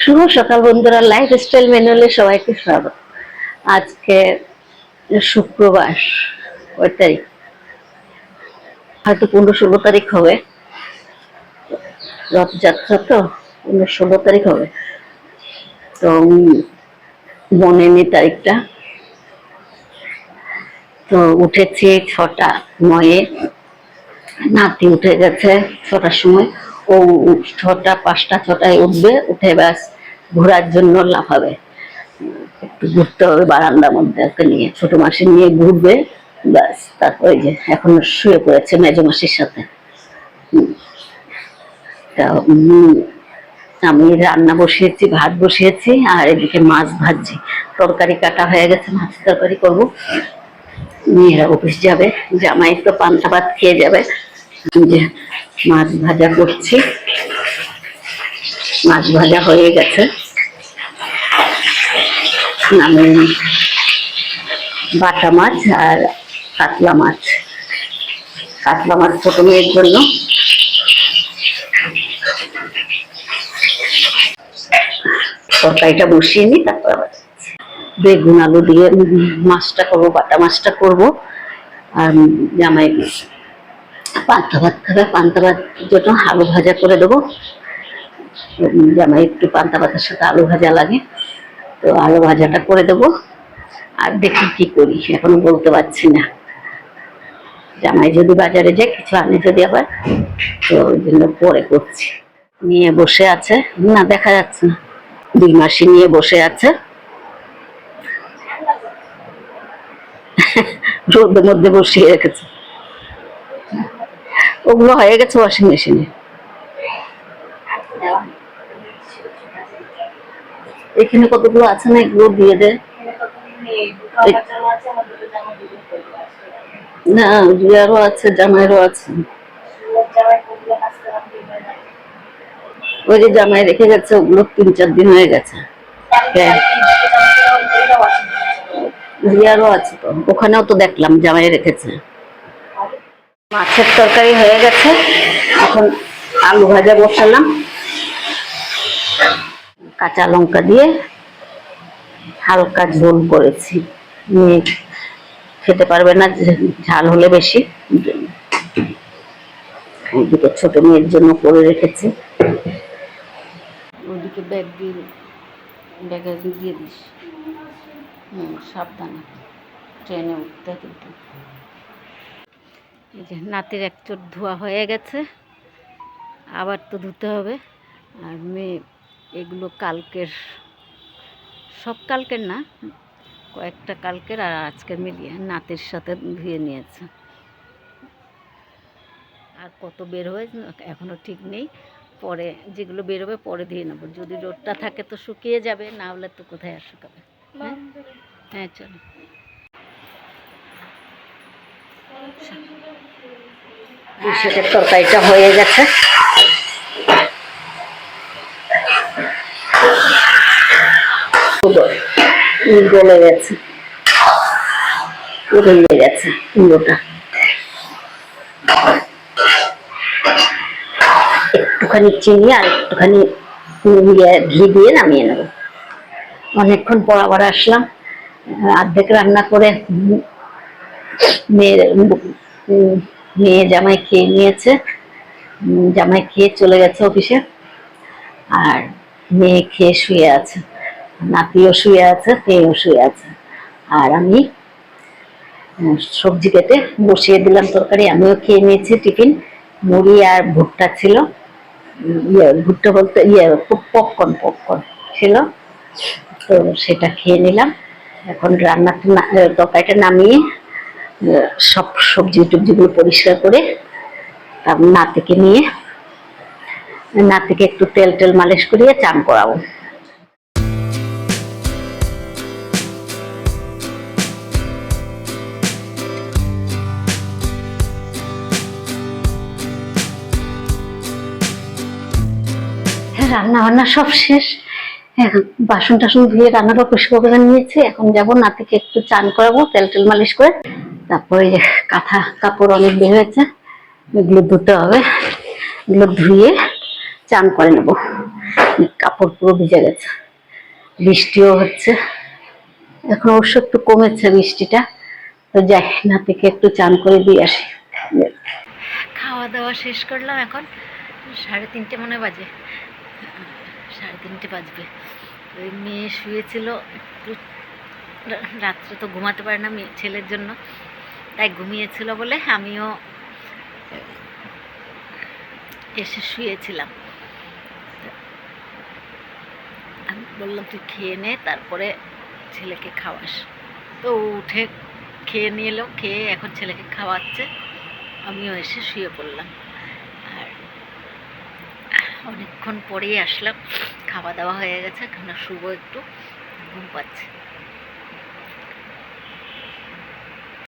শুভ সকাল বন্ধুরা, লাইফস্টাইল ম্যানুয়ালে সবাইকে স্বাগত। আজকে শুক্রবার, কয় তারিখ? হয়তো 15-16 তারিখ হবে, রথযাত্রা তো 15-16 তারিখ হবে। তো মনে নেই তারিখটা। তো উঠেছি 6টা 9-এ, নাতি উঠে গেছে 6টার সময়। ও 6টা 5টা 6টায় উঠবে, উঠে ব্যাস ঘোরার জন্য লাফাবে। একটু ঘুরতে হবে বারান্দার মধ্যে, ওকে নিয়ে ছোট মাসি নিয়ে ঘুরবে ব্যাস। তারপরে যে এখন শুয়ে পড়েছে মেজো মাসির সাথে। আমি রান্না বসিয়েছি, ভাত বসিয়েছি, আর এদিকে মাছ ভাজছি। তরকারি কাটা হয়ে গেছে, মাছ তরকারি করবো। মেয়েরা অফিস যাবে, জামাই তো পান্তা ভাত খেয়ে যাবে। যে মাছ ভাজা করছি, মাছ ভাজা হয়ে গেছে। আমি বাটা মাছ আর কাতলা মাছ, ছোট মেয়ের জন্য। তরকারিটা বসিয়ে নি, তারপর বেগুন আলু দিয়ে মাছটা করবো, বাটা মাছটা করবো। আর জামাই পান্তা ভাত খাবে, পান্তা ভাত জন্য আলু ভাজা করে দেবো। জামাই একটু পান্তা ভাতের সাথে আলু ভাজা লাগে, তো আলু ভাজাটা করে দেবো। আর দেখি কি করি, এখনো বলতে পারছি না। জামাই যদি বাজারে যায় কিছু আনে যদি আবার, তো ওই জন্য পরে করছি। নিয়ে বসে আছে, না দেখা যাচ্ছে না, 2 মাসি নিয়ে বসে আছে রোদের মধ্যে বসিয়ে রেখেছে। ওগুলো হয়ে গেছে ওয়াশিং মেশিনে। এখানে কতগুলো আছে না, এগুলো দিয়ে দে। না, রিয়ারও আছে, জামাইরও আছে। ওই যে জামাই রেখে গেছে, ওগুলো 3-4 দিন হয়ে গেছে। রিয়ারও আছে তো, ওখানেও তো দেখলাম জামাই রেখেছে। মাছের তরকারি হয়ে গেছে, এখন আলু ভাজা বসালাম। কাঁচা লঙ্কা দিয়ে হালকা ঝোল করেছি, মেয়ে খেতে পারবে না ঝাল হলে বেশি। ওইদিকে ছোট মেয়ের জন্য করে রেখেছি। ওইদিকে ব্যাগে দিয়ে দিস। সাবধানে, ট্রেনে উঠতে কিন্তু। এই যে নাতির এক চোট ধোয়া হয়ে গেছে, আবার তো ধুতে হবে। আর মেয়ে এগুলো কালকের, সব কালকের না, কয়েকটা কালকের আর আজকের মিলিয়ে নাতির সাথে ধুয়ে নিয়েছে। আর কত বের হয়েছে এখনো ঠিক নেই, পরে যেগুলো বেরোবে পরে ধুয়ে নেবো। যদি রোদটা থাকে তো শুকিয়ে যাবে, না হলে তো কোথায় আর শুকাবে। হ্যাঁ চলো। পুঁইশাকের তরকারিটা হয়ে গেছে, গলে গেছে, গলে গেছে কুমড়োটা। একটুখানি চিনি আর একটুখানি ঘি দিয়ে নামিয়ে নেব। অনেকক্ষণ পর আবার আসলাম, অর্ধেক রান্না করে মেয়ে জামাই খেয়ে নিয়েছে। জামাই খেয়ে চলে গেছে অফিসে, আর মেয়ে খেয়ে শুয়ে আছে, নাতিও শুয়ে আছে, মেয়েও শুয়ে আছে। আর আমি সবজি কেটে বসিয়ে দিলাম তরকারি। আমিও খেয়ে নিয়েছি টিফিন, মুড়ি আর ভুট্টা ছিল। ভুট্টা বলতে পপকর্ন ছিল, তো সেটা খেয়ে নিলাম। এখন তরকারিটা নামিয়ে সব সবজি টবজিগুলো পরিষ্কার করে নাতিকে একটু তেল মালিশ করিয়ে চান করাবো। রান্না বান্না সব শেষ, বাসন টাসন ধুয়ে রান্নাটা পরিষ্কার করে নিয়েছি। এখন যাবো নাতিকে একটু চান করাবো তেল মালিশ করে। তারপরে কাঁথা কাপড় অনেক বের হয়েছে, এগুলো ধুতে হবে, এগুলো ধুয়ে চান করে নেবো। কাপড় পুরো ভিজে গেছে, বৃষ্টিও হচ্ছে। এখন অবশ্য একটু কমেছে বৃষ্টিটা। তো যাই, নাতিকে একটু চান করে দিয়ে আসি। খাওয়া দাওয়া শেষ করলাম, এখন 3:30 মনে বাজে, 3:30 বাজবে। ওই মেয়ে শুয়েছিল একটু, রাত্রে তো ঘুমাতে পারে না মেয়ে ছেলের জন্য, তাই ঘুমিয়েছিল বলে আমিও এসে শুয়েছিলাম। আমি বললাম তুই খেয়ে নে, তারপরে ছেলেকে খাওয়াস। তো উঠে খেয়ে নিয়ে এলো, খেয়ে এখন ছেলেকে খাওয়াচ্ছে, আমিও এসে শুয়ে পড়লাম। আর অনেকক্ষণ পরেই আসলাম, খাওয়া দাওয়া হয়ে গেছে, এখন শুবো একটু, ঘুম পাচ্ছে।